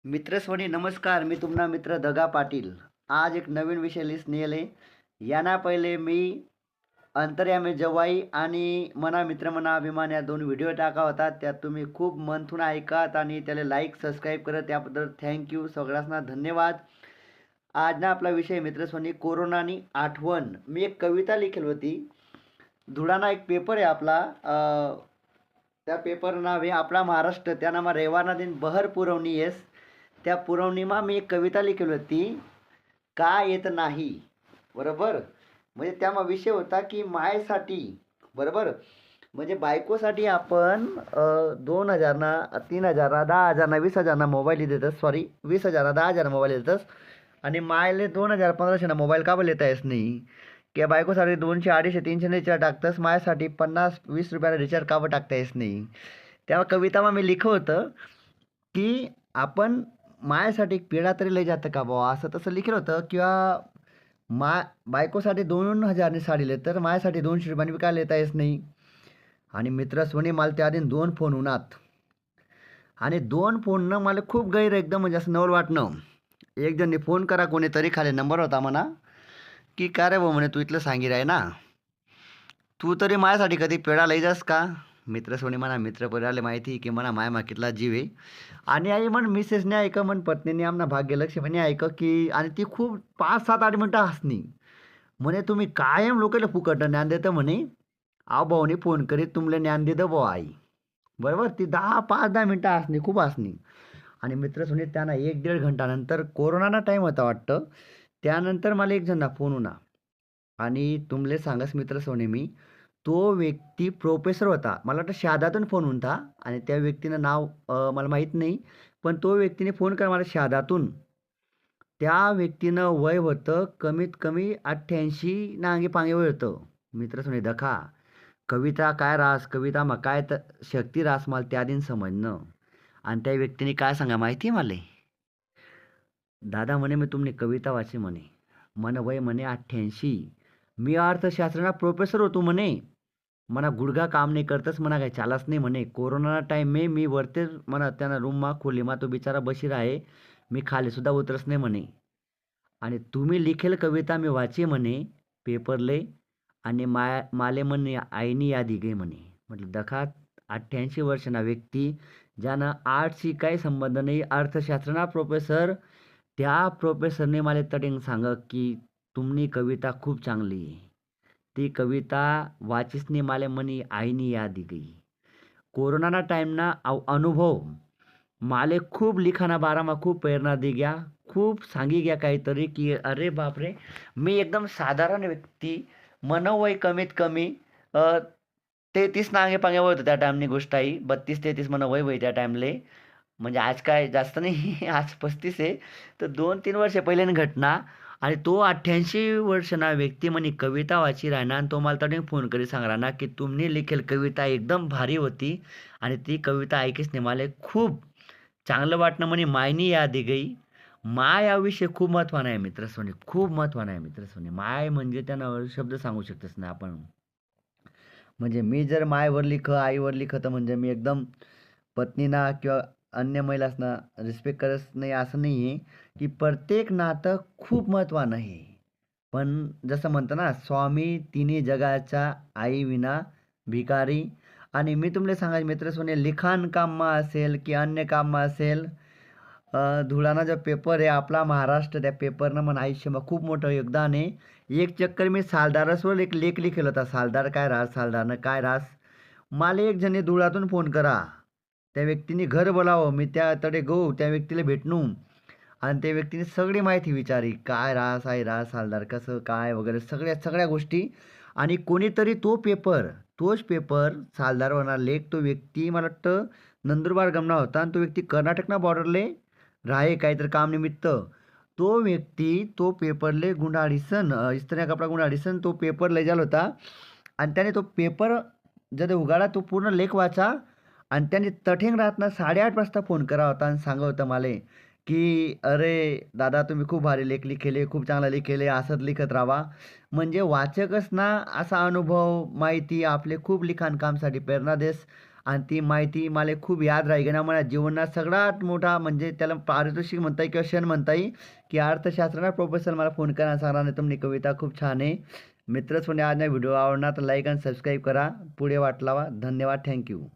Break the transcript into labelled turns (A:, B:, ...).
A: मित्रस्वनी नमस्कार. मी तुमना मित्र दगा पाटील. आज एक नवीन विषय लिस्ट नेले. याना पहिले मी अंतर्यामी जवाई आणि मना मित्र मना अभिमान या दोन व्हिडिओ टाका होता. त्यात तुम्ही खूप मनथून ऐकत आणि त्याला लाईक सबस्क्राईब करत त्याबद्दल थँक्यू. सगळ्यांना धन्यवाद. आज ना आपला विषय मित्रस्वनी कोरोनानी आठवण. मी एक कविता लिखेल होती. धुळाना एक पेपर आहे आपला. त्या पेपर नाव आहे आपला महाराष्ट्र. त्या नामा रविवारना दिन बहर पुरवणी येस. त्या पुरवणीमा मी एक कविता लिहिली होती, का येत नाही. बरोबर. म्हणजे त्यामा विषय होता की मायसाठी. बरोबर. म्हणजे बायकोसाठी आपण 2,000 ना 3,000 ना 10,000 ना 20,000 ना मोबाईल देतस. सॉरी 20,000 ना 10,000 मोबाईल देतस आणि मायले 2,000 1500 ना मोबाईल का लेता येस नाही. किंवा बायकोसाठी 200 250 300 रिचार्ज टाकतस. माझ्यासाठी 50-20 रुपयाला रिचार्ज का टाकता येस नाही. तेव्हा कवितामा मी लिखलं होतं की आपण मायासाठी एक पेढा तरी लय जातं का बुवा, असं तसं लिहिलं होतं. किंवा बायकोसाठी 2,000 साडी ले तर माझ्यासाठी 200 रुपयांनी काय लेता येत नाही. आणि मित्र सोनी मला त्या आधी 2 फोन उन्हात आणि 2 फोननं मला खूप गैर एकदम म्हणजे असं नवल वाटणं. एक जणने फोन करा कोणीतरी खाली नंबर होता म्हणा की काय रे भाऊ म्हणे तू इथलं सांगी राय ना, तू तरी माझ्यासाठी कधी पेढा लई जास का. मित्र सोनी म्हणा मित्र परिवारले माहिती की म्हणा माया माकितला जीव आहे. आणि आई म्हण मिसेसने ऐक म्हण पत्नीने आमना भाग्यलक्ष्मीने ऐक की आणि ती खूप 5-7-8 मिनटं हसणी. म्हणे तुम्ही कायम लोकांना फुकट ज्ञान देतं म्हणे. आव भाऊने फोन करीत तुमले ज्ञान देतं भाऊ आई. बरोबर. ती 5-10 मिनटं हसणी, खूप हसणी. आणि मित्र सुनीत त्यांना 1-1.5 घंटानंतर कोरोनाना टाईम होता वाटतं. त्यानंतर मला एक जणना फोन होना आणि तुमले सांगस मित्र सोने मी तो व्यक्ती प्रोफेसर होता. मला वाटतं शहादातून फोन होता आणि त्या व्यक्तीनं नाव मला माहीत नाही. पण तो व्यक्तीने फोन करा मला शहादातून. त्या व्यक्तीनं वय होतं कमीत कमी 88 ना अंगी-पांगी वय होतं. मित्र सोनी दखा. कविता काय रास, कविता मग काय शक्ती रास मला त्या दिन समजणं. आणि त्या व्यक्तीने काय सांगा माहिती आहे मला. दादा म्हणे मी तुमने कविता वाची म्हणे. मन वय म्हणे 88. मी अर्थशास्त्राला प्रोफेसर होतो म्हणे. मला गुडघा काम नाही करतच म्हणा काही चालच नाही म्हणे. कोरोना टाईम मी वरते म्हणा त्यांना रूममा खोलीमा तो बिचारा बशीर आहे. मी खाली सुद्धा उतरस नाही म्हणे. आणि तुम्ही लिखेल कविता मी वाची म्हणे पेपरले आणि माले म्हणे आईनी यादी गे म्हणे. म्हटलं दखा 88 वर्षांना व्यक्ती ज्यानं आर्टशी काही संबंध नाही, अर्थशास्त्रना प्रोफेसर. त्या प्रोफेसरने मला तडेंग सांग की तुमनी कविता खूप चांगली आहे. ती कविता वाचीसने माले मनी आईनी याद गई. कोरोनाना टाईमना अनुभव माले खूप लिखाणा बारामा खूप प्रेरणा दे गया. खूप सांगी गया काहीतरी की अरे बापरे. मी एकदम साधारण व्यक्ती. मनवय कमीत कमी 33 ना अंगे पांगे वय होतं त्या टाईमनी गोष्ट आई. 32-33 मन वय त्या टाईमले. म्हणजे आज काय जास्त नाही आज 35 आहे. तर 2-3 वर्ष पहिल्याने घटना. आणि तो 88 वर्षना व्यक्ती म्हणे कविता वाची राहणार आणि तो मला तरी फोन करी सांग राहणार की तुम्ही लिखेल कविता एकदम भारी होती आणि ती कविता ऐकीस नाही मला खूप चांगलं वाटणं म्हणे मायनी याद गई. माय या विषय खूप महत्त्वानं आहे मित्रसोनी, खूप महत्त्वानं आहे मित्रसोनी. माय म्हणजे त्यानं शब्द सांगू शकतच नाही आपण. म्हणजे मी जर मायवर लिख आईवर लिखत म्हणजे मी एकदम पत्नीना किंवा अन्य महिलांना रिस्पेक्ट करत नाही असं नाही आहे. की प्रत्येक नातं खूप महत्त्वानं आहे. पण जसं म्हणतं ना स्वामी तिन्ही जगाच्या आई विना भिकारी. आणि मी तुम्हाला सांगायचं मित्र सोने लिखाण काममा असेल की अन्य काममा असेल. धुळाना जो पेपर आहे आपला महाराष्ट्र त्या पेपरनं मन आयुष्याમાં खूप मोठं योगदान आहे. एक चक्कर मी सालदारसवर एक लेख लिखेल होता. सालदार काय रास सालदारनं काय रास. मला एक जणी धुळातून फोन करा. त्या व्यक्तीने घर बोलावं मी त्याकडे गो त्या व्यक्तीला भेटणू आणि त्या व्यक्तीने सगळी माहिती विचारी काय रास आहे रास सालदार कसं काय वगैरे सगळ्या सगळ्या गोष्टी. आणि कोणीतरी तोच पेपर सालदार होणार लेख तो व्यक्ती मला वाटतं नंदुरबार गमना होता आणि तो व्यक्ती कर्नाटकना बॉर्डरले राहे काहीतरी कामनिमित्त. तो व्यक्ती तो पेपरले गुंडाळीसन इस्त्र्या कपडा गुंडाळीसन तो पेपर लय जाल होता. आणि त्याने तो पेपर जर उघाडा तो पूर्ण लेख वाचा. आणि त्याने तठेंग रातना 8:30 वाजता फोन करा होता आणि सांगा होतं मला की अरे दादा तुम्ही खूप भारी लेख लिखेले, खूप चांगला लिखेले, असंच लिखत राहा. म्हणजे वाचकच ना असा अनुभव माहिती आपले खूप लिखाण कामसाठी प्रेरणा देस. आणि ती माहिती मला खूप याद राहील ना. मला जीवनात सगळ्यात मोठा म्हणजे त्याला पारितोषिक म्हणता येईल किंवा क्षण म्हणता येईल की अर्थशास्त्राला प्रोफेसर मला फोन करा सांगा नाही तुमची कविता खूप छान आहे. मित्रच आज व्हिडिओ आवडला तर लाईक आणि सबस्क्राईब करा. पुढे वाट लावा. धन्यवाद. थँक्यू.